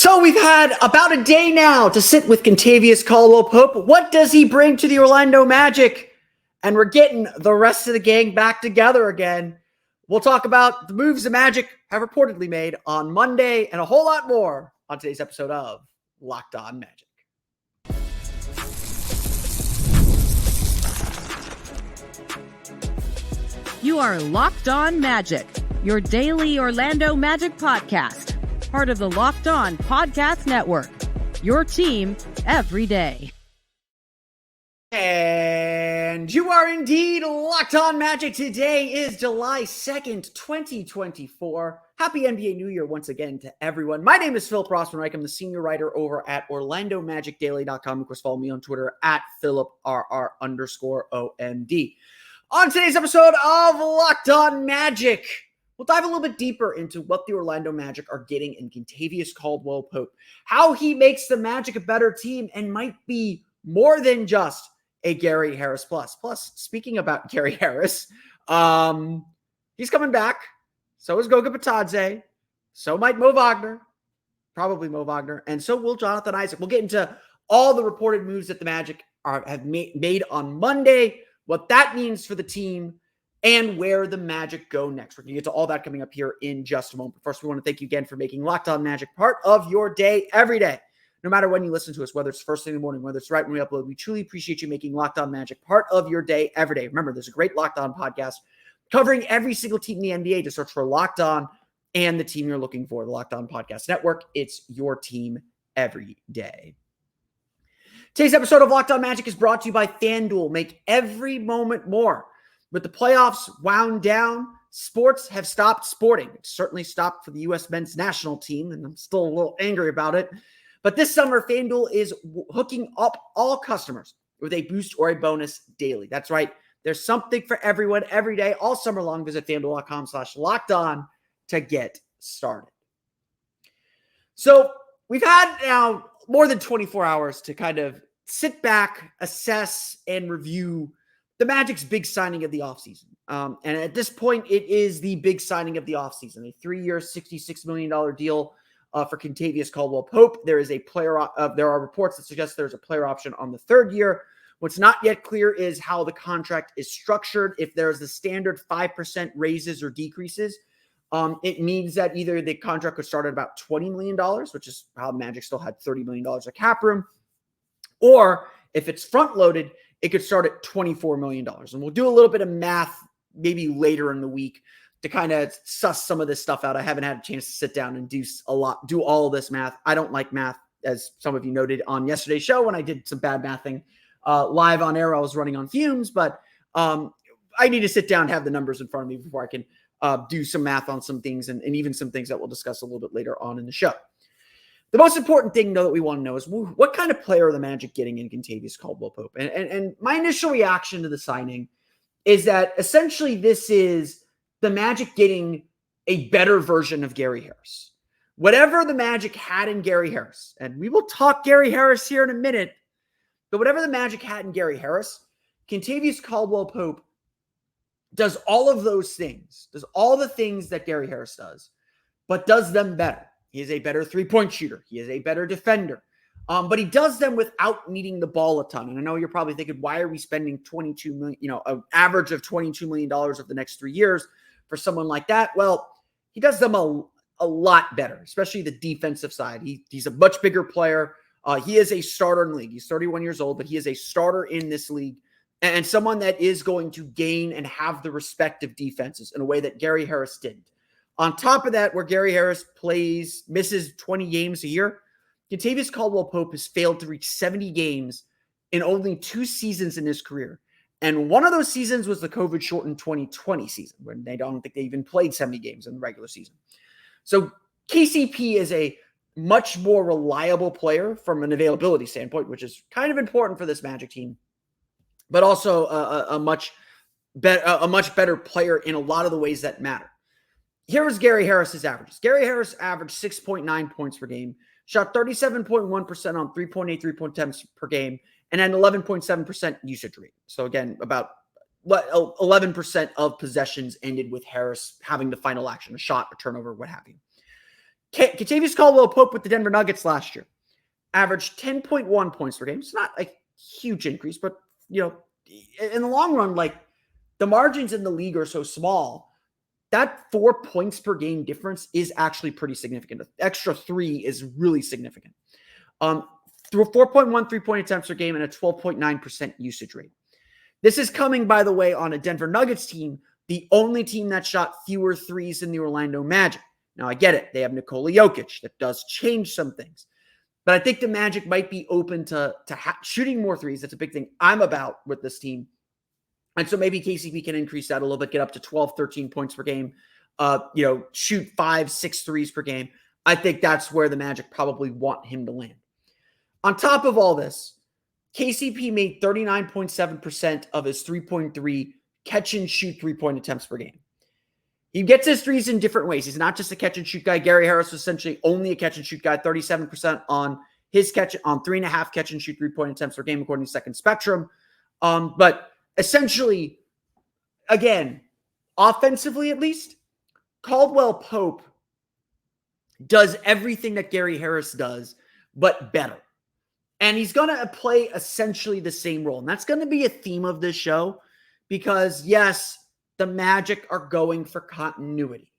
So we've had about a day now to sit with Kentavious Caldwell-Pope. What does he bring to the Orlando Magic? And we're getting the rest of the gang back together again. We'll talk about the moves the Magic have reportedly made on Monday and a whole lot more on today's episode of Locked On Magic. You are Locked On Magic, your daily Orlando Magic podcast. Part of the Locked On Podcast Network, your team every day. And you are indeed Locked On Magic. Today is July 2nd, 2024. Happy NBA New Year once again to everyone. My name is Philip Rossman-Reich. I'm the senior writer over at OrlandoMagicDaily.com. Of course, follow me on Twitter at PhilipRR_OMD. On today's episode of Locked On Magic, we'll dive a little bit deeper into what the Orlando Magic are getting in Kentavious Caldwell-Pope, how he makes the Magic a better team and might be more than just a Gary Harris plus. Plus, speaking about Gary Harris, he's coming back. So is Goga Bitadze. So might Mo Wagner. Probably Mo Wagner. And so will Jonathan Isaac. We'll get into all the reported moves that the Magic have made on Monday, what that means for the team, and where the Magic go next. We're going to get to all that coming up here in just a moment. But first, we want to thank you again for making Locked On Magic part of your day every day. No matter when you listen to us, whether it's first thing in the morning, whether it's right when we upload, we truly appreciate you making Locked On Magic part of your day every day. Remember, there's a great Locked On podcast covering every single team in the NBA. To search for Locked On and the team you're looking for, the Locked On Podcast Network. It's your team every day. Today's episode of Locked On Magic is brought to you by FanDuel. Make every moment more. With the playoffs wound down, sports have stopped sporting. It certainly stopped for the U.S. men's national team, and I'm still a little angry about it. But this summer, FanDuel is hooking up all customers with a boost or a bonus daily. That's right. There's something for everyone every day, all summer long. Visit FanDuel.com/lockedon to get started. So we've had now more than 24 hours to kind of sit back, assess, and review the Magic's big signing of the offseason. And at this point, it is the big signing of the offseason, a 3-year, $66 million deal for Kentavious Caldwell-Pope. There are reports that suggest there's a player option on the third year. What's not yet clear is how the contract is structured. If there's the standard 5% raises or decreases, it means that either the contract could start at about $20 million, which is how Magic still had $30 million of cap room, or if it's front-loaded, it could start at $24 million. And we'll do a little bit of math maybe later in the week to kind of suss some of this stuff out. I haven't had a chance to sit down and do all of this math. I don't like math, as some of you noted on yesterday's show when I did some bad mathing live on air. I was running on fumes, but I need to sit down and have the numbers in front of me before I can do some math on some things and even some things that we'll discuss a little bit later on in the show. The most important thing, though, that we want to know is what kind of player are the Magic getting in Kentavious Caldwell-Pope? And my initial reaction to the signing is that essentially this is the Magic getting a better version of Gary Harris. Whatever the Magic had in Gary Harris, and we will talk Gary Harris here in a minute, but whatever the Magic had in Gary Harris, Kentavious Caldwell-Pope does all of those things, does all the things that Gary Harris does, but does them better. He is a better three-point shooter. He is a better defender. But he does them without needing the ball a ton. And I know you're probably thinking, why are we spending $22 million, an average of $22 million over the next 3 years for someone like that? Well, he does them a lot better, especially the defensive side. He's a much bigger player. He is a starter in the league. He's 31 years old, but he is a starter in this league and someone that is going to gain and have the respect of defenses in a way that Gary Harris didn't. On top of that, where Gary Harris misses 20 games a year, Kentavious Caldwell-Pope has failed to reach 70 games in only 2 seasons in his career. And one of those seasons was the COVID-shortened 2020 season, when I don't think they even played 70 games in the regular season. So KCP is a much more reliable player from an availability standpoint, which is kind of important for this Magic team, but also a much better player in a lot of the ways that matter. Here's Gary Harris's averages. Gary Harris averaged 6.9 points per game, shot 37.1% on 3.8 3-point attempts per game, and had an 11.7% usage rate. So again, about 11% of possessions ended with Harris having the final action, a shot, a turnover, what have you. Kentavious Caldwell-Pope with the Denver Nuggets last year averaged 10.1 points per game. It's not a huge increase, but, you know, in the long run, like, the margins in the league are so small. That 4 points per game difference is actually pretty significant. The extra 3 is really significant. Through 4.1 3-point attempts per game and a 12.9% usage rate. This is coming, by the way, on a Denver Nuggets team, the only team that shot fewer threes than the Orlando Magic. Now, I get it. They have Nikola Jokic. That does change some things. But I think the Magic might be open to shooting more threes. That's a big thing I'm about with this team. And so maybe KCP can increase that a little bit, get up to 12, 13 points per game, shoot 5, 6 threes per game. I think that's where the Magic probably want him to land. On top of all this, KCP made 39.7% of his 3.3 catch and shoot 3-point attempts per game. He gets his threes in different ways. He's not just a catch and shoot guy. Gary Harris was essentially only a catch and shoot guy, 37% on his catch, on 3.5 catch and shoot 3-point attempts per game, according to Second Spectrum. But essentially, again, offensively at least, Caldwell-Pope does everything that Gary Harris does, but better. And he's going to play essentially the same role. And that's going to be a theme of this show because, yes, the Magic are going for continuity.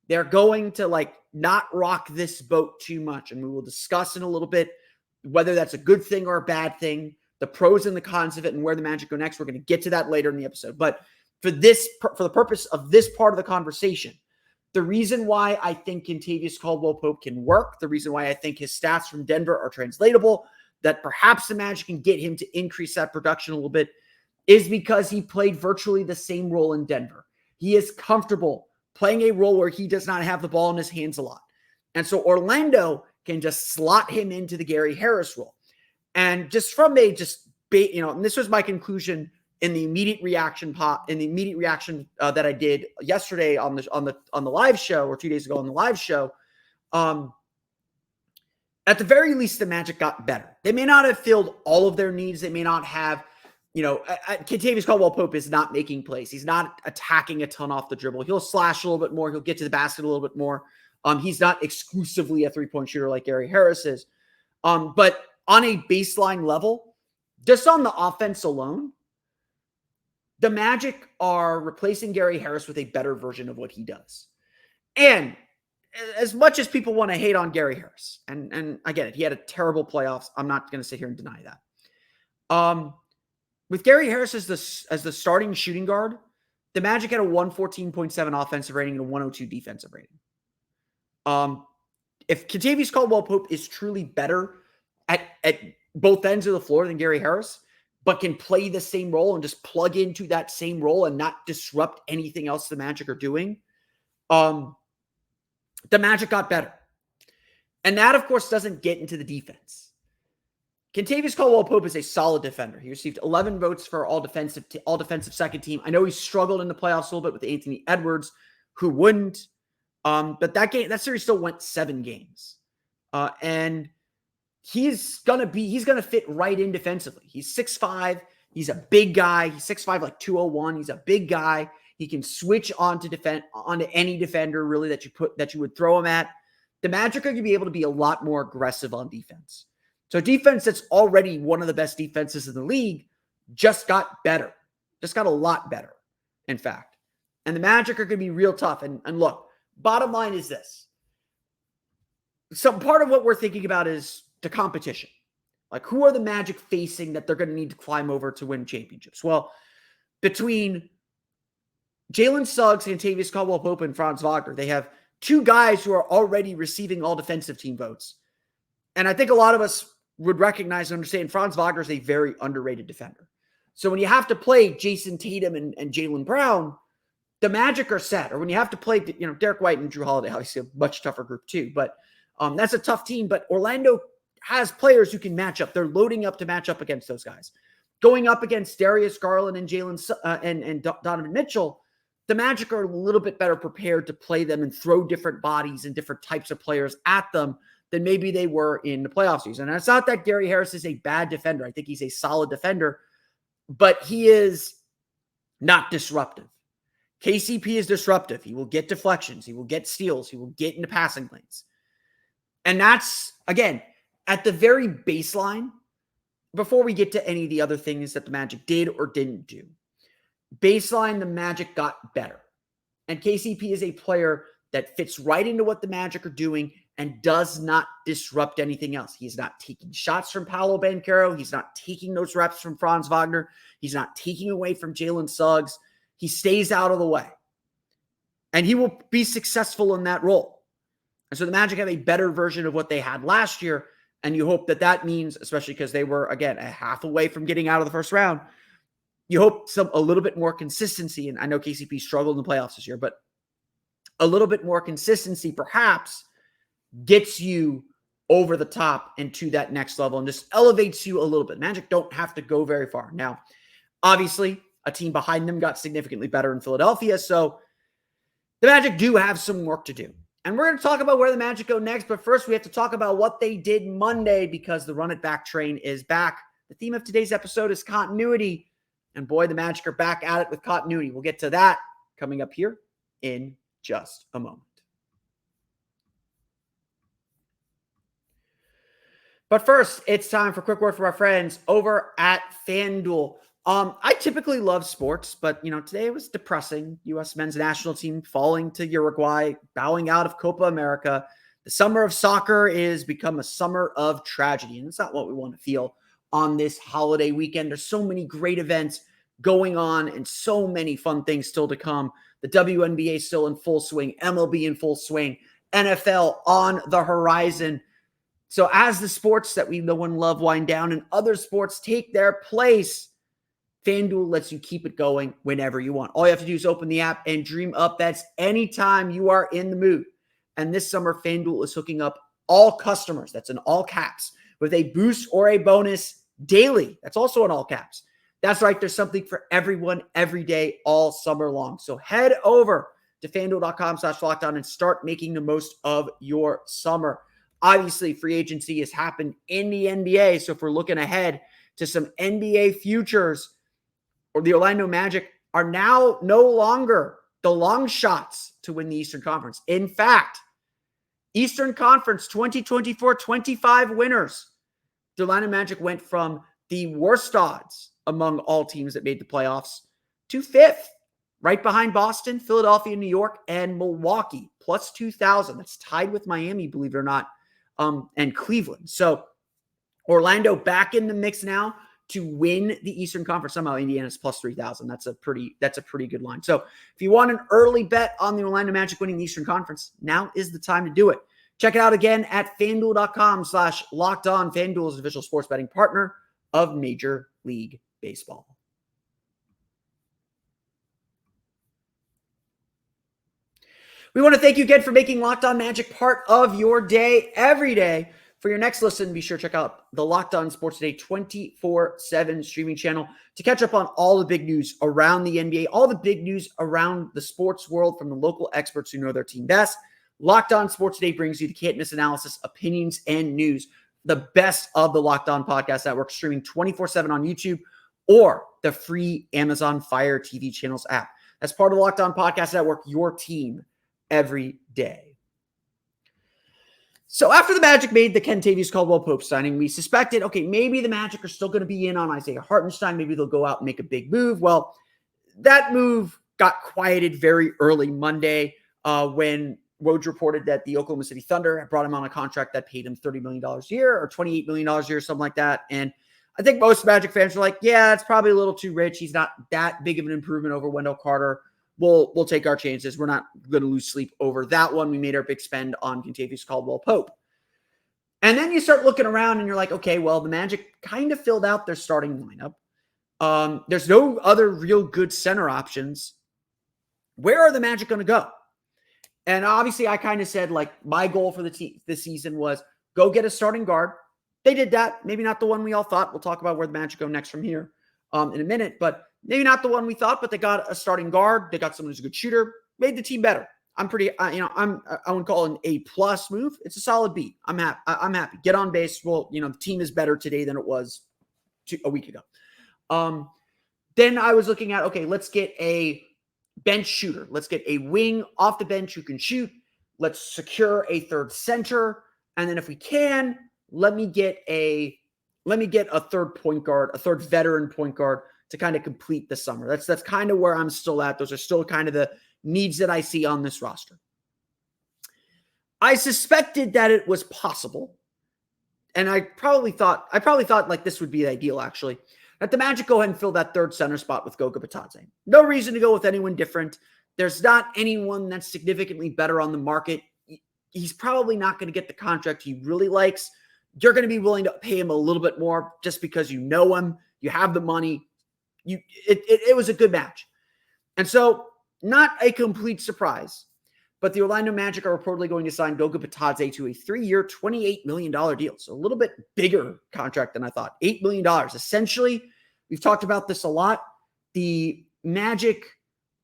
They're going to, not rock this boat too much. And we will discuss in a little bit whether that's a good thing or a bad thing, the pros and the cons of it, and where the Magic go next. We're going to get to that later in the episode. But for the purpose of this part of the conversation, the reason why I think Kentavious Caldwell-Pope can work, the reason why I think his stats from Denver are translatable, that perhaps the Magic can get him to increase that production a little bit, is because he played virtually the same role in Denver. He is comfortable playing a role where he does not have the ball in his hands a lot. And so Orlando can just slot him into the Gary Harris role. And just from and this was my conclusion in the immediate reaction that I did yesterday on the live show, or 2 days ago on the live show. At the very least, the Magic got better. They may not have filled all of their needs. They may not have, Kentavious Caldwell-Pope is not making plays. He's not attacking a ton off the dribble. He'll slash a little bit more. He'll get to the basket a little bit more. He's not exclusively a 3-point shooter like Gary Harris is. But on a baseline level, just on the offense alone, the Magic are replacing Gary Harris with a better version of what he does. And as much as people want to hate on Gary Harris, and I get it, he had a terrible playoffs. I'm not going to sit here and deny that. With Gary Harris as the starting shooting guard, the Magic had a 114.7 offensive rating and a 102 defensive rating. If Kentavious Caldwell-Pope is truly better at both ends of the floor than Gary Harris, but can play the same role and just plug into that same role and not disrupt anything else the Magic are doing, the Magic got better. And that, of course, doesn't get into the defense. Kentavious Caldwell-Pope is a solid defender. He received 11 votes for all defensive second team. I know he struggled in the playoffs a little bit with Anthony Edwards, who wouldn't. But that series still went 7 games. And he's going to fit right in defensively. He's 6'5". He's a big guy. He's 6'5", like 201. He's a big guy. He can switch onto any defender really that you would throw him at. The Magic are going to be able to be a lot more aggressive on defense. So defense that's already one of the best defenses in the league just got better. Just got a lot better, in fact. And the Magic are going to be real tough. And look, bottom line is this. Some part of what we're thinking about is the competition. Like, who are the Magic facing that they're going to need to climb over to win championships? Well, between Jalen Suggs, Kentavious Caldwell-Pope, and Franz Wagner, they have 2 guys who are already receiving all defensive team votes. And I think a lot of us would recognize and understand Franz Wagner is a very underrated defender. So when you have to play Jason Tatum and Jaylen Brown, the Magic are set. Or when you have to play, Derek White and Drew Holiday, obviously a much tougher group too. But that's a tough team. But Orlando has players who can match up. They're loading up to match up against those guys. Going up against Darius Garland and and Donovan Mitchell, the Magic are a little bit better prepared to play them and throw different bodies and different types of players at them than maybe they were in the playoff season. And it's not that Gary Harris is a bad defender. I think he's a solid defender, but he is not disruptive. KCP is disruptive. He will get deflections. He will get steals. He will get into passing lanes. And that's, again, at the very baseline, before we get to any of the other things that the Magic did or didn't do. Baseline, the Magic got better. And KCP is a player that fits right into what the Magic are doing and does not disrupt anything else. He's not taking shots from Paolo Banchero. He's not taking those reps from Franz Wagner. He's not taking away from Jalen Suggs. He stays out of the way. And he will be successful in that role. And so the Magic have a better version of what they had last year. And you hope that that means, especially because they were, again, a half away from getting out of the first round, you hope a little bit more consistency. And I know KCP struggled in the playoffs this year, but a little bit more consistency perhaps gets you over the top and to that next level and just elevates you a little bit. Magic don't have to go very far. Now, obviously, a team behind them got significantly better in Philadelphia, so the Magic do have some work to do. And we're going to talk about where the Magic go next, but first we have to talk about what they did Monday because the run it back train is back. The theme of today's episode is continuity, and boy, the Magic are back at it with continuity. We'll get to that coming up here in just a moment. But first, it's time for a quick word from our friends over at FanDuel. I typically love sports, but today it was depressing. U.S. men's national team falling to Uruguay, bowing out of Copa America. The summer of soccer is become a summer of tragedy, and it's not what we want to feel on this holiday weekend. There's so many great events going on and so many fun things still to come. The WNBA still in full swing, MLB in full swing, NFL on the horizon. So as the sports that we know and love wind down and other sports take their place, FanDuel lets you keep it going whenever you want. All you have to do is open the app and dream up bets anytime you are in the mood. And this summer, FanDuel is hooking up all customers, that's in all caps, with a boost or a bonus daily. That's also in all caps. That's right, there's something for everyone every day all summer long. So head over to FanDuel.com/lockdown and start making the most of your summer. Obviously, free agency has happened in the NBA. So if we're looking ahead to some NBA futures, or the Orlando Magic are now no longer the long shots to win the Eastern Conference. In fact, Eastern Conference 2024-25 winners, the Orlando Magic went from the worst odds among all teams that made the playoffs to fifth, right behind Boston, Philadelphia, New York, and Milwaukee, plus 2,000. That's tied with Miami, believe it or not, and Cleveland. So Orlando back in the mix now to win the Eastern Conference. Somehow Indiana's plus 3,000. That's a pretty good line. So if you want an early bet on the Orlando Magic winning the Eastern Conference, now is the time to do it. Check it out again at FanDuel.com/lockedon. FanDuel is an official sports betting partner of Major League Baseball. We want to thank you again for making Locked On Magic part of your day every day. For your next listen, be sure to check out the Locked On Sports Today 24/7 streaming channel to catch up on all the big news around the NBA, all the big news around the sports world from the local experts who know their team best. Locked On Sports Today brings you the can't-miss analysis, opinions, and news. The best of the Locked On Podcast Network, streaming 24/7 on YouTube or the free Amazon Fire TV channels app. As part of the Locked On Podcast Network, your team every day. So after the Magic made the Kentavious Caldwell-Pope signing, we suspected, okay, maybe the Magic are still going to be in on Isaiah Hartenstein. Maybe they'll go out and make a big move. Well, that move got quieted very early Monday when Woj reported that the Oklahoma City Thunder had brought him on a contract that paid him $30 million a year or $28 million a year, something like that. And I think most Magic fans are like, yeah, it's probably a little too rich. He's not that big of an improvement over Wendell Carter. We'll take our chances. We're not going to lose sleep over that one. We made our big spend on Kentavious Caldwell-Pope. And then you start looking around and you're like, okay, well, the Magic kind of filled out their starting lineup. There's no other real good center options. Where are the Magic going to go? And obviously I kind of said, like, my goal for this season was go get a starting guard. They did that. Maybe not the one we all thought. We'll talk about where the Magic go next from here in a minute, but maybe not the one we thought, but they got a starting guard. They got someone who's a good shooter, made the team better. I'm pretty, I wouldn't call it an A+ move. It's a solid B. I'm happy. Get on base. Well, the team is better today than it was a week ago. Then I was looking at, okay, let's get a bench shooter. Let's get a wing off the bench who can shoot. Let's secure a third center. And then if we can, let me get a third point guard, a third veteran point guard to kind of complete the summer. That's kind of where I'm still at. Those are still kind of the needs that I see on this roster. I suspected that it was possible. And I probably thought like this would be ideal, actually. That the Magic go ahead and fill that third center spot with Goga Bitadze. No reason to go with anyone different. There's not anyone that's significantly better on the market. He's probably not going to get the contract he really likes. You're going to be willing to pay him a little bit more just because you know him, you have the money. It was a good match. And so, not a complete surprise, but the Orlando Magic are reportedly going to sign Goga Bitadze to a 3-year, $28 million deal. So a little bit bigger contract than I thought. $8 million. Essentially, we've talked about this a lot. The Magic,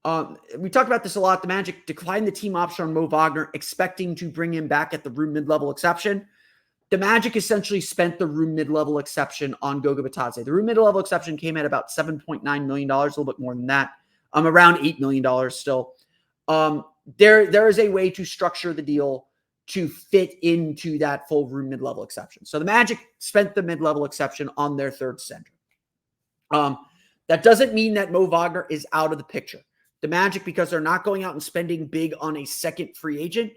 The Magic declined the team option on Mo Wagner, expecting to bring him back at the room mid-level exception. The Magic essentially spent the room mid-level exception on Goga Bitadze. The room mid-level exception came at about $7.9 million, a little bit more than that. Around $8 million still. There is a way to structure the deal to fit into that full room mid-level exception. So the Magic spent the mid-level exception on their third center. That doesn't mean that Mo Wagner is out of the picture. The Magic, because they're not going out and spending big on a second free agent,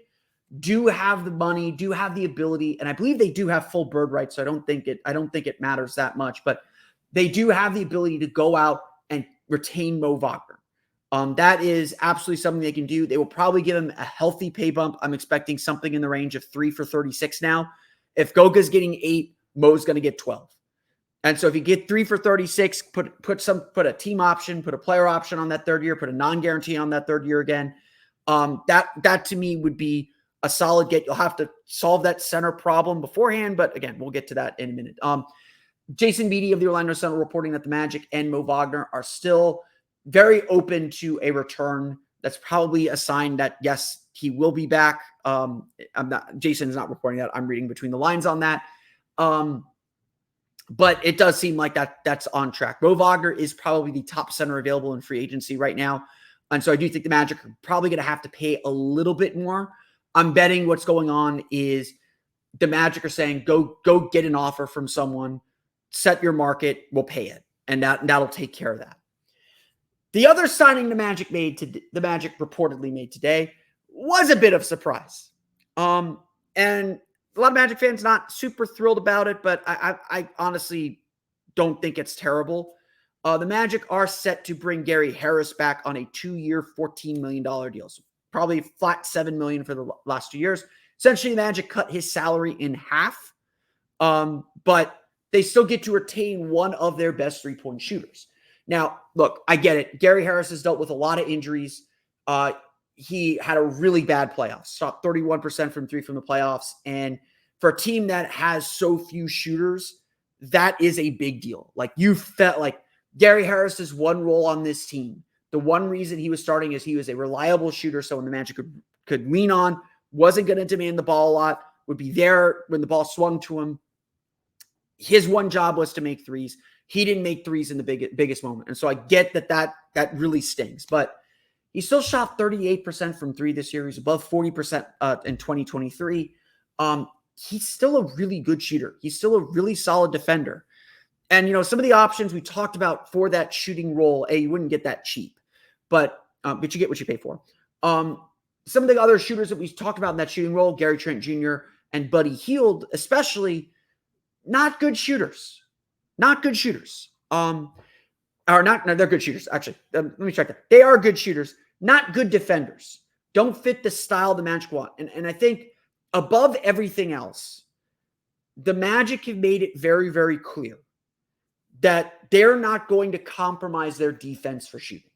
do have the money, do have the ability, and I believe they do have full bird rights, so I don't think it matters that much, but they do have the ability to go out and retain Mo Wagner. That is absolutely something they can do. They will probably give him a healthy pay bump. I'm expecting something in the range of 3 for 36 now. If Goga's getting 8, Mo's going to get 12. And so if you get 3 for 36, put a team option, put a player option on that third year, put a non-guarantee on that third year again. That to me would be a solid get. You'll have to solve that center problem beforehand, but again, we'll get to that in a minute. Jason Beatty of the Orlando Sentinel reporting that the Magic and Mo Wagner are still very open to a return. That's probably a sign that, yes, he will be back. Jason is not reporting that. I'm reading between the lines on that. But it does seem like that's on track. Mo Wagner is probably the top center available in free agency right now. And so I do think the Magic are probably going to have to pay a little bit more. I'm betting what's going on is the Magic are saying, go get an offer from someone, set your market, we'll pay it. And that'll take care of that. The other signing the Magic reportedly made today was a bit of surprise. And a lot of Magic fans not super thrilled about it, but I honestly don't think it's terrible. The Magic are set to bring Gary Harris back on a 2-year, $14 million deal. So probably flat $7 million for the last 2 years. Essentially, the Magic cut his salary in half, but they still get to retain one of their best three-point shooters. Now, look, I get it. Gary Harris has dealt with a lot of injuries. He had a really bad playoffs, shot 31% from three from the playoffs. And for a team that has so few shooters, that is a big deal. Like, you felt like Gary Harris's one role on this team, the one reason he was starting is he was a reliable shooter. So when the Magic could lean on, wasn't going to demand the ball a lot, would be there when the ball swung to him. His one job was to make threes. He didn't make threes in the biggest moment. And so I get that really stings. But he still shot 38% from three this year. He's above 40% in 2023. He's still a really good shooter. He's still a really solid defender. And, some of the options we talked about for that shooting role, you wouldn't get that cheap. But you get what you pay for. Some of the other shooters that we talked about in that shooting role, Gary Trent Jr. and Buddy Hield, especially, not good shooters. Not good shooters. No, they're good shooters, actually. Let me check that. They are good shooters, not good defenders. Don't fit the style the Magic want. And I think above everything else, the Magic have made it very, very clear that they're not going to compromise their defense for shooting.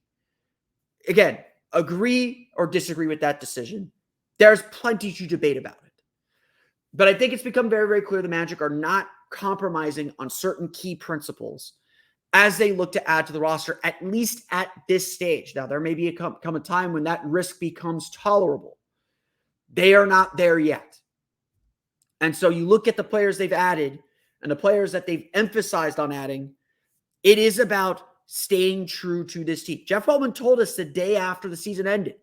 Again, agree or disagree with that decision. There's plenty to debate about it. But I think it's become very, very clear the Magic are not compromising on certain key principles as they look to add to the roster, at least at this stage. Now, there may be come a time when that risk becomes tolerable. They are not there yet. And so you look at the players they've added and the players that they've emphasized on adding, it is about staying true to this team. Jeff Weltman told us the day after the season ended,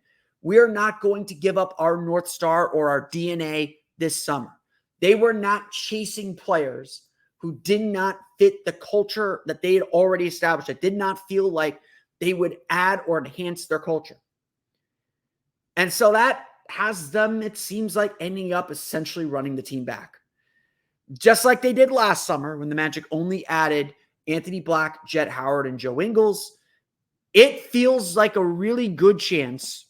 we are not going to give up our North Star or our DNA this summer. They were not chasing players who did not fit the culture that they had already established, that did not feel like they would add or enhance their culture. And so that has them, it seems like, ending up essentially running the team back. Just like they did last summer when the Magic only added Anthony Black, Jet Howard, and Joe Ingles. It feels like a really good chance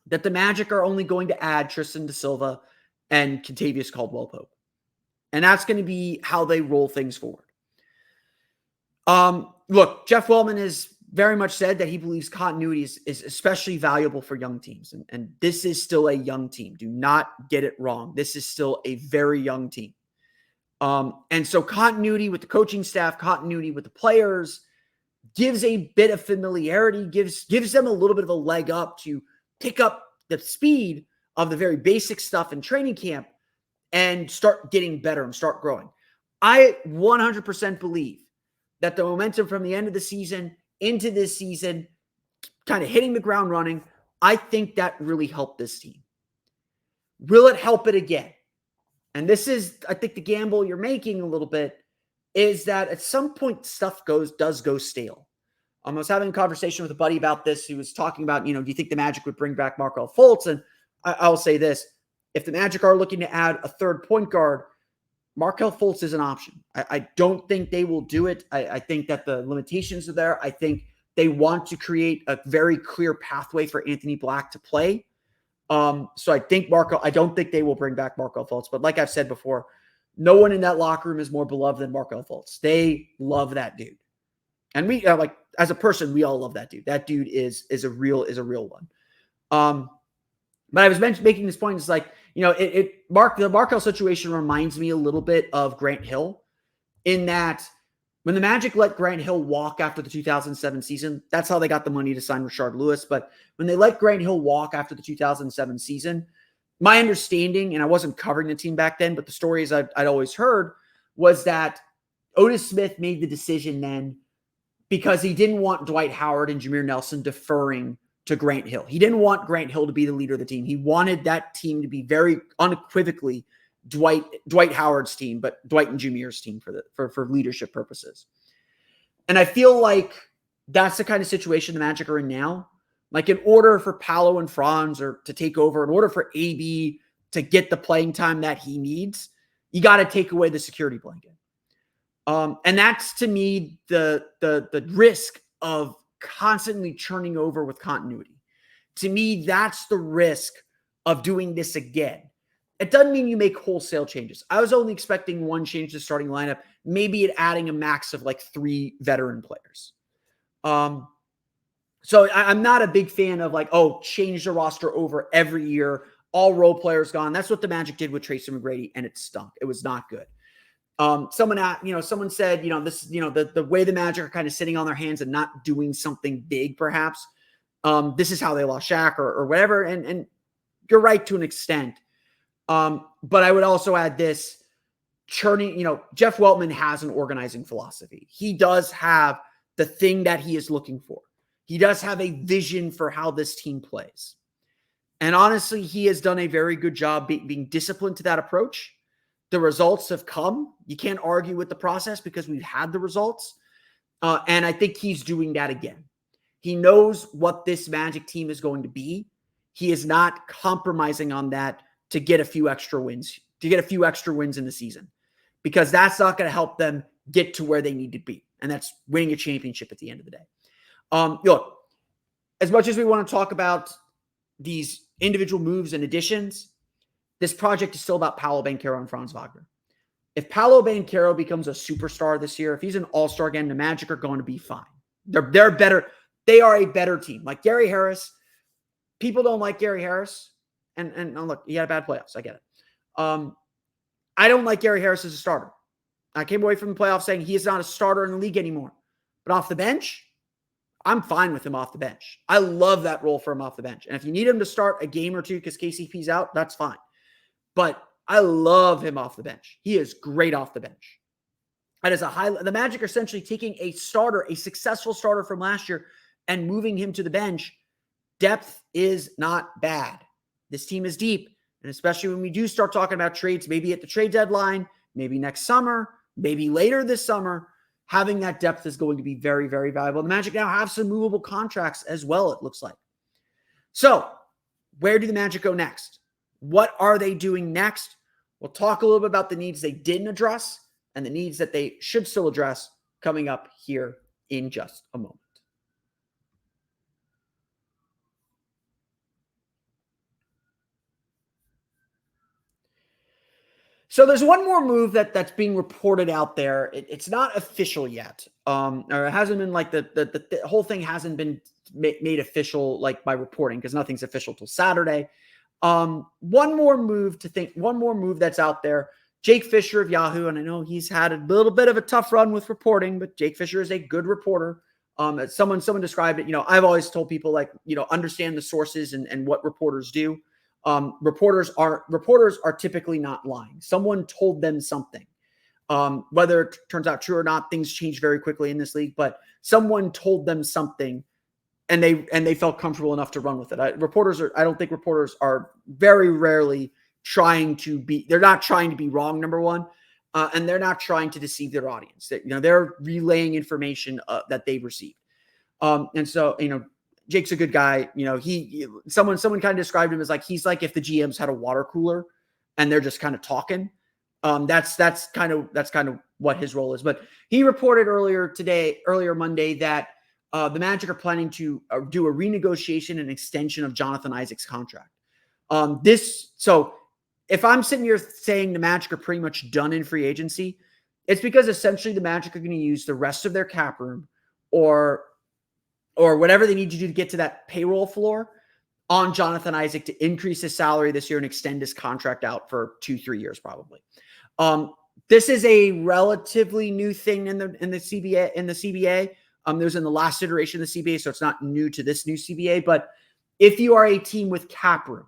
that the Magic are only going to add Tristan da Silva and Kentavious Caldwell-Pope. And that's going to be how they roll things forward. Look, Jeff Weltman has very much said that he believes continuity is especially valuable for young teams. And this is still a young team. Do not get it wrong. This is still a very young team. And so continuity with the coaching staff, continuity with the players gives a bit of familiarity, gives them a little bit of a leg up to pick up the speed of the very basic stuff in training camp and start getting better and start growing. I 100% believe that the momentum from the end of the season into this season, kind of hitting the ground running, I think that really helped this team. Will it help it again? And this is, I think, the gamble you're making a little bit is that at some point stuff does go stale. I was having a conversation with a buddy about this. He was talking about, do you think the Magic would bring back Markelle Fultz? And I'll say this. If the Magic are looking to add a third point guard, Markelle Fultz is an option. I don't think they will do it. I think that the limitations are there. I think they want to create a very clear pathway for Anthony Black to play. So I think I don't think they will bring back Markelle Fultz. But like I've said before, no one in that locker room is more beloved than Markelle Fultz. They love that dude. And we as a person, we all love that dude. That dude is a real one. But I was making this point. It's like, the Markelle situation reminds me a little bit of Grant Hill in that when the Magic let Grant Hill walk after the 2007 season, that's how they got the money to sign Rashard Lewis. But when they let Grant Hill walk after the 2007 season, my understanding, and I wasn't covering the team back then, but the stories I'd always heard was that Otis Smith made the decision then because he didn't want Dwight Howard and Jameer Nelson deferring to Grant Hill. He didn't want Grant Hill to be the leader of the team. He wanted that team to be very unequivocally Dwight Howard's team, but Dwight and Jameer's team for leadership purposes. And I feel like that's the kind of situation the Magic are in now. Like in order for Paolo and Franz to take over, in order for AB to get the playing time that he needs, you got to take away the security blanket. And that's to me the risk of constantly churning over with continuity. To me, that's the risk of doing this again. It doesn't mean you make wholesale changes. I was only expecting one change to starting lineup, maybe adding a max of like 3 veteran players. So I'm not a big fan of change the roster over every year, all role players gone. That's what the Magic did with Tracy McGrady, and it stunk. It was not good. Someone said, this, the way the Magic are kind of sitting on their hands and not doing something big, perhaps. This is how they lost Shaq or whatever. And you're right to an extent. But I would also add this churning, Jeff Weltman has an organizing philosophy. He does have the thing that he is looking for. He does have a vision for how this team plays. And honestly, he has done a very good job being disciplined to that approach. The results have come. You can't argue with the process because we've had the results. And I think he's doing that again. He knows what this Magic team is going to be. He is not compromising on that to get a few extra wins, in the season, because that's not going to help them get to where they need to be. And that's winning a championship at the end of the day. Look, as much as we want to talk about these individual moves and additions, this project is still about Paolo Banchero and Franz Wagner. If Paolo Banchero becomes a superstar this year, if he's an all-star again, the Magic are going to be fine. They're better. They are a better team. Like Gary Harris, people don't like Gary Harris. And look, he had a bad playoffs. I get it. I don't like Gary Harris as a starter. I came away from the playoffs saying he is not a starter in the league anymore. But off the bench, I'm fine with him off the bench. I love that role for him off the bench. And if you need him to start a game or two because KCP's out, that's fine. But I love him off the bench. He is great off the bench. And as the Magic are essentially taking a successful starter from last year and moving him to the bench. Depth is not bad. This team is deep. And especially when we do start talking about trades, maybe at the trade deadline, maybe next summer, maybe later this summer, having that depth is going to be very, very valuable. The Magic now have some movable contracts as well, it looks like. So where do the Magic go next? What are they doing next? We'll talk a little bit about the needs they didn't address and the needs that they should still address coming up here in just a moment. So there's one more move that's being reported out there. It's not official yet, or it hasn't been like the whole thing hasn't been made official like by reporting because nothing's official till Saturday. One more move that's out there. Jake Fisher of Yahoo, and I know he's had a little bit of a tough run with reporting, but Jake Fisher is a good reporter. Someone described it. I've always told people understand the sources and what reporters do. Reporters are typically not lying. Someone told them something. Whether it turns out true or not, things change very quickly in this league, but someone told them something and they felt comfortable enough to run with it. I don't think reporters are very rarely they're not trying to be wrong, number one. And they're not trying to deceive their audience. They're relaying information that they've received. And so, Jake's a good guy. Someone kind of described him as he's like if the GMs had a water cooler and they're just kind of talking. That's kind of what his role is. But he reported earlier Monday that the Magic are planning to do a renegotiation and extension of Jonathan Isaac's contract. So if I'm sitting here saying the Magic are pretty much done in free agency, it's because essentially the Magic are going to use the rest of their cap room or whatever they need to do to get to that payroll floor on Jonathan Isaac to increase his salary this year and extend his contract out for 2-3 years probably. This is a relatively new thing in the CBA. There's in the last iteration of the CBA, so it's not new to this new CBA. But if you are a team with cap room,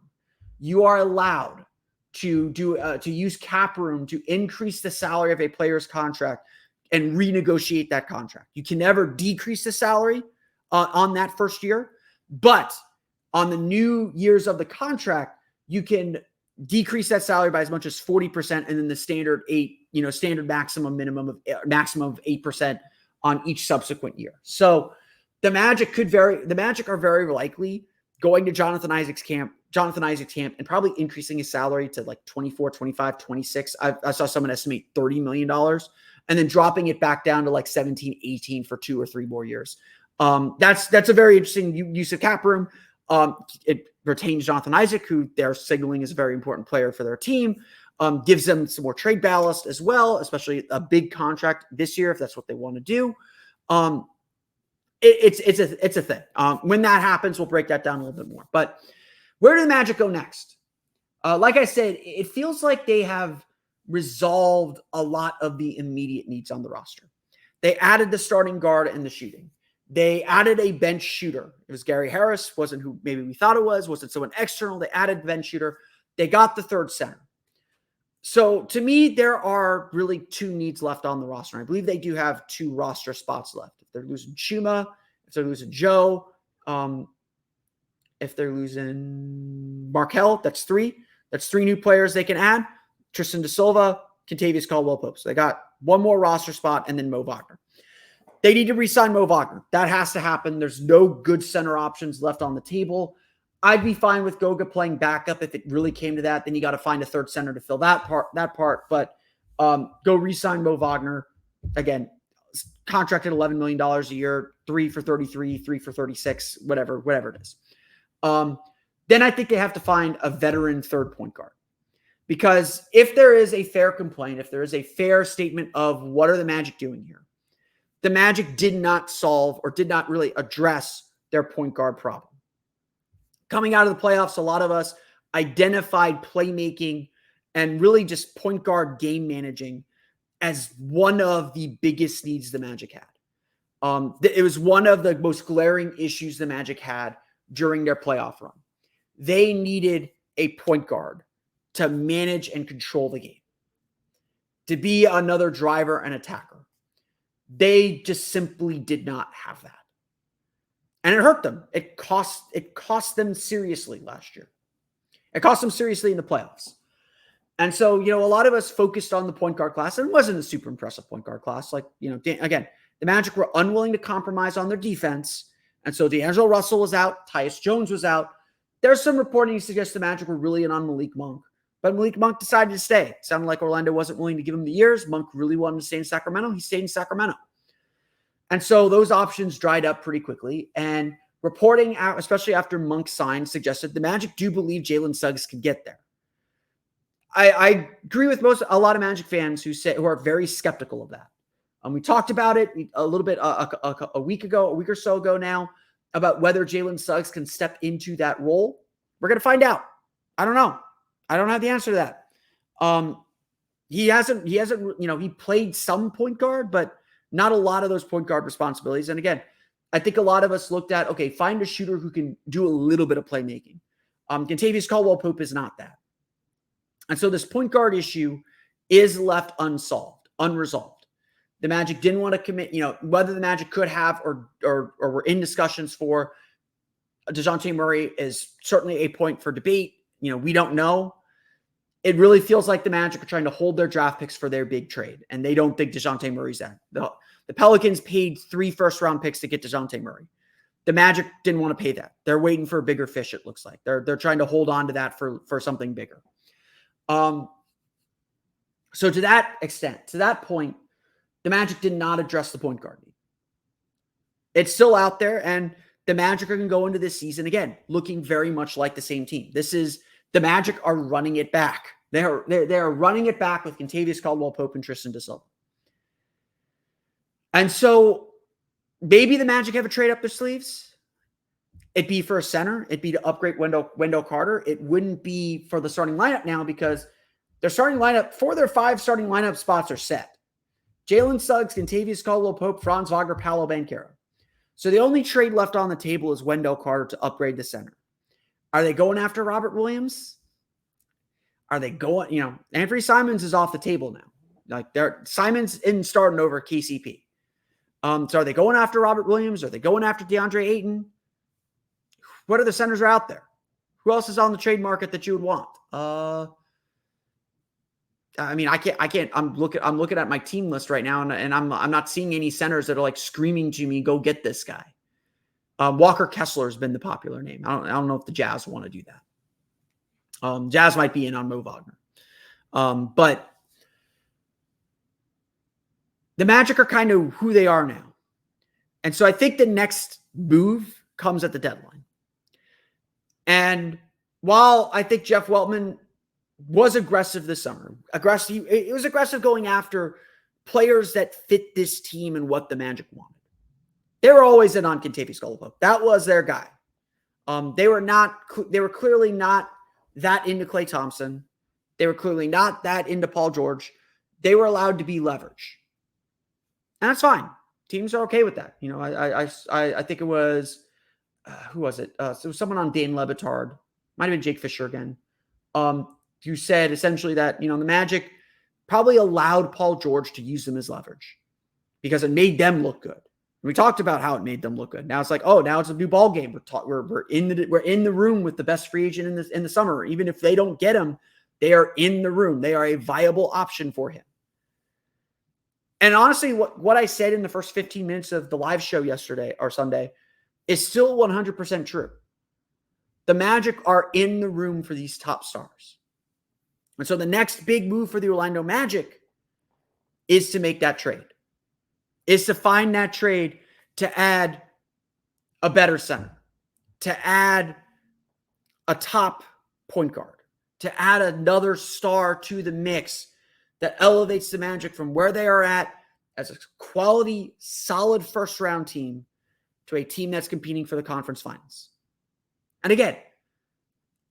you are allowed to use cap room to increase the salary of a player's contract and renegotiate that contract. You can never decrease the salary on that first year, but on the new years of the contract, you can decrease that salary by as much as 40%, and then the standard maximum of 8% on each subsequent year. So the Magic are very likely going to Jonathan Isaac's camp and probably increasing his salary to like 24, 25, 26. I saw someone estimate $30 million and then dropping it back down to like 17, 18 for 2 or 3 more years. That's a very interesting use of cap room. It retains Jonathan Isaac, who they're signaling is a very important player for their team. Gives them some more trade ballast as well, especially a big contract this year if that's what they want to do. It's a thing. When that happens, we'll break that down a little bit more. But where do the Magic go next? Like I said, it feels like they have resolved a lot of the immediate needs on the roster. They added the starting guard and the shooting. They added a bench shooter. It was Gary Harris, wasn't who maybe we thought it was. Was it someone external? They added bench shooter. They got the third center. So to me, there are really 2 needs left on the roster. I believe they do have 2 roster spots left. If they're losing Chuma, if they're losing Joe, if they're losing Markelle, that's 3. That's 3 new players they can add. Tristan Da Silva, Kentavious Caldwell-Pope. So they got 1 more roster spot and then Mo Wagner. They need to re-sign Mo Wagner. That has to happen. There's no good center options left on the table. I'd be fine with Goga playing backup if it really came to that. Then you got to find a third center to fill that part. But go re-sign Mo Wagner. Again, contracted $11 million a year, 3 for 33, 3 for 36, whatever it is. Then I think they have to find a veteran third point guard. Because if there is a fair complaint, if there is a fair statement of what are the Magic doing here, the Magic did not solve or did not really address their point guard problem. Coming out of the playoffs, a lot of us identified playmaking and really just point guard game managing as one of the biggest needs the Magic had. It was one of the most glaring issues the Magic had during their playoff run. They needed a point guard to manage and control the game, to be another driver and attacker. They just simply did not have that. And it hurt them. It cost them seriously last year. It cost them seriously in the playoffs. And so, a lot of us focused on the point guard class, and it wasn't a super impressive point guard class. Like, again, the Magic were unwilling to compromise on their defense. And so D'Angelo Russell was out. Tyus Jones was out. There's some reporting to suggest the Magic were really in on Malik Monk. But Malik Monk decided to stay. It sounded like Orlando wasn't willing to give him the years. Monk really wanted to stay in Sacramento. He stayed in Sacramento. And so those options dried up pretty quickly. And reporting out, especially after Monk signed, suggested the Magic do believe Jalen Suggs could get there. I agree with a lot of Magic fans who are very skeptical of that. We talked about it a little bit a week or so ago now, about whether Jalen Suggs can step into that role. We're going to find out. I don't know. I don't have the answer to that. He hasn't, he played some point guard, but not a lot of those point guard responsibilities. And again, I think a lot of us looked at, okay, find a shooter who can do a little bit of playmaking. Kentavious Caldwell-Pope is not that. And so this point guard issue is left unresolved. The Magic didn't want to commit, whether the Magic could have or were in discussions for DeJounte Murray is certainly a point for debate. We don't know. It really feels like the Magic are trying to hold their draft picks for their big trade, and they don't think DeJounte Murray's that. The Pelicans paid 3 first-round picks to get DeJounte Murray. The Magic didn't want to pay that. They're waiting for a bigger fish, it looks like. They're trying to hold on to that for something bigger. So to that extent, to that point, the Magic did not address the point guard need. It's still out there, and the Magic are going to go into this season, again, looking very much like the same team. The Magic are running it back. They're running it back with Kentavious Caldwell-Pope and Tristan da Silva. And so maybe the Magic have a trade up their sleeves. It'd be for a center. It'd be to upgrade Wendell Carter. It wouldn't be for the starting lineup now, because their starting lineup, 4 of their 5 starting lineup spots are set. Jalen Suggs, Kentavious Caldwell-Pope, Franz Wagner, Paolo, Banchero. So the only trade left on the table is Wendell Carter to upgrade the center. Are they going after Robert Williams? Are they going, Anthony Simons is off the table now. Like Simons isn't starting over KCP. So are they going after Robert Williams? Are they going after DeAndre Ayton? What other centers are out there? Who else is on the trade market that you would want? I can't. I'm looking at my team list right now, and I'm not seeing any centers that are like screaming to me, "Go get this guy." Walker Kessler has been the popular name. I don't know if the Jazz want to do that. Jazz might be in on Mo Wagner, but the Magic are kind of who they are now, and so I think the next move comes at the deadline. And while I think Jeff Weltman was aggressive this summer, it was aggressive going after players that fit this team and what the Magic wanted. They were always in on Kentavious Caldwell-Pope. That was their guy. They were clearly not that into Klay Thompson. They were clearly not that into Paul George. They were allowed to be leverage. And that's fine. Teams are okay with that. I think it was, who was it? So it was someone on Dane Lebitard. Might have been Jake Fisher again. Who said essentially that, the Magic probably allowed Paul George to use them as leverage because it made them look good. We talked about how it made them look good. Now it's like, now it's a new ball game. We're in the room with the best free agent in the summer. Even if they don't get him, they are in the room. They are a viable option for him. And honestly, what I said in the first 15 minutes of the live show yesterday or Sunday is still 100% true. The Magic are in the room for these top stars. And so the next big move for the Orlando Magic is to make that trade. Is to find that trade to add a better center, to add a top point guard, to add another star to the mix that elevates the Magic from where they are at as a quality, solid first-round team to a team that's competing for the conference finals. And again,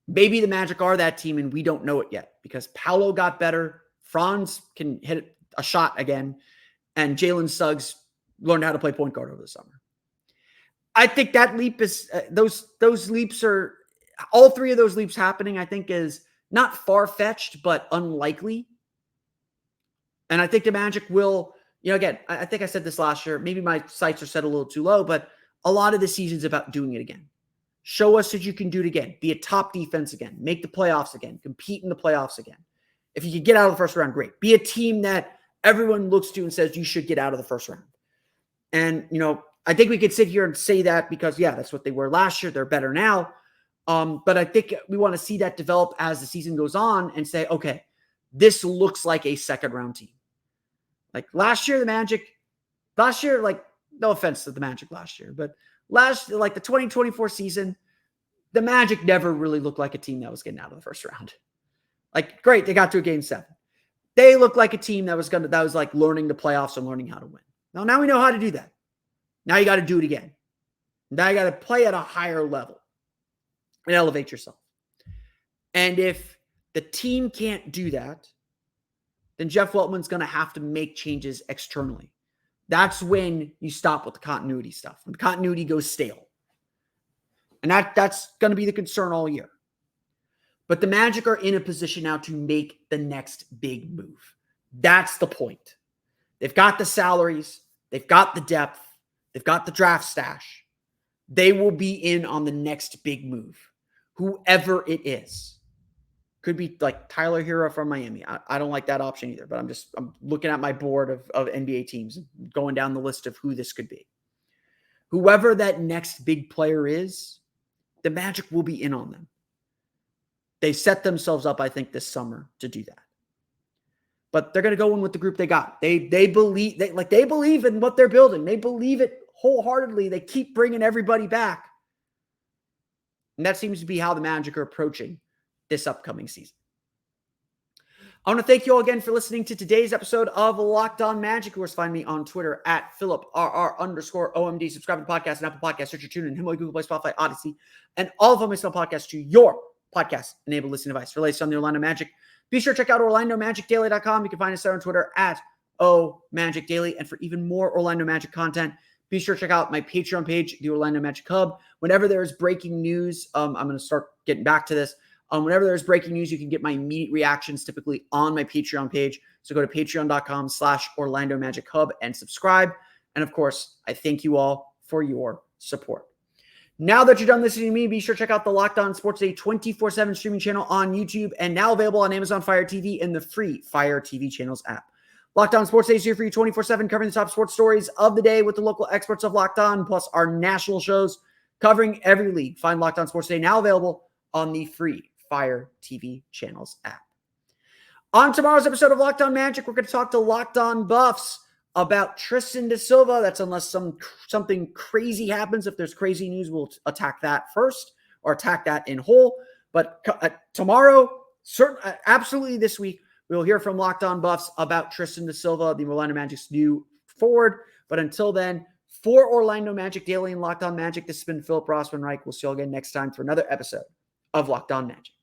maybe the Magic are that team and we don't know it yet because Paolo got better, Franz can hit a shot again, and Jalen Suggs learned how to play point guard over the summer. I think that leap is, those leaps are, all 3 of those leaps happening, I think is not far-fetched, but unlikely. And I think the Magic will, again, I think I said this last year. Maybe my sights are set a little too low, but a lot of the season's about doing it again. Show us that you can do it again. Be a top defense again. Make the playoffs again. Compete in the playoffs again. If you can get out of the first round, great. Be a team that everyone looks to and says you should get out of the first round. And, I think we could sit here and say that because, that's what they were last year. They're better now. But I think we want to see that develop as the season goes on and say, okay, this looks like a second round team. Like last year, like no offense to the Magic last year, but the 2024 season, the Magic never really looked like a team that was getting out of the first round. Like, great, they got to a game 7. They looked like a team that was like learning the playoffs and learning how to win. Now we know how to do that. Now you got to do it again. Now you got to play at a higher level and elevate yourself. And if the team can't do that, then Jeff Weltman's going to have to make changes externally. That's when you stop with the continuity stuff. When continuity goes stale. And that's going to be the concern all year. But the Magic are in a position now to make the next big move. That's the point. They've got the salaries. They've got the depth. They've got the draft stash. They will be in on the next big move. Whoever it is. Could be like Tyler Hero from Miami. I don't like that option either, but I'm looking at my board of NBA teams and going down the list of who this could be. Whoever that next big player is, the Magic will be in on them. They set themselves up, I think, this summer to do that. But they're going to go in with the group they got. They believe in what they're building. They believe it wholeheartedly. They keep bringing everybody back. And that seems to be how the Magic are approaching this upcoming season. I want to thank you all again for listening to today's episode of Locked On Magic. Of course, find me on Twitter at PhilipRR_OMD. Subscribe to the podcast and Apple Podcasts, search your tune in Himalaya, Google Play, Spotify, Odyssey, and all of them my podcasts to your podcast-enabled listening device. For latest on the Orlando Magic, be sure to check out OrlandoMagicDaily.com. You can find us there on Twitter at OMagicDaily. And for even more Orlando Magic content, be sure to check out my Patreon page, the Orlando Magic Hub. Whenever there's breaking news, I'm going to start getting back to this. Whenever there's breaking news, you can get my immediate reactions typically on my Patreon page. So go to patreon.com/Orlando Magic Hub and subscribe. And of course, I thank you all for your support. Now that you're done listening to me, be sure to check out the Locked On Sports Day 24/7 streaming channel on YouTube and now available on Amazon Fire TV and the free Fire TV channels app. Locked On Sports Day is here for you 24/7, covering the top sports stories of the day with the local experts of Locked On, plus our national shows covering every league. Find Locked On Sports Day now available on the free Fire TV channels app. On tomorrow's episode of Locked On Magic, we're going to talk to Locked On Buffs about Tristan da Silva. That's unless something crazy happens. If there's crazy news, we'll attack that first or attack that in whole. But tomorrow, absolutely this week, we'll hear from Locked On Buffs about Tristan da Silva, the Orlando Magic's new forward. But until then, for Orlando Magic Daily and Locked On Magic, this has been Philip Rossman-Reich. We'll see you all again next time for another episode of Locked On Magic.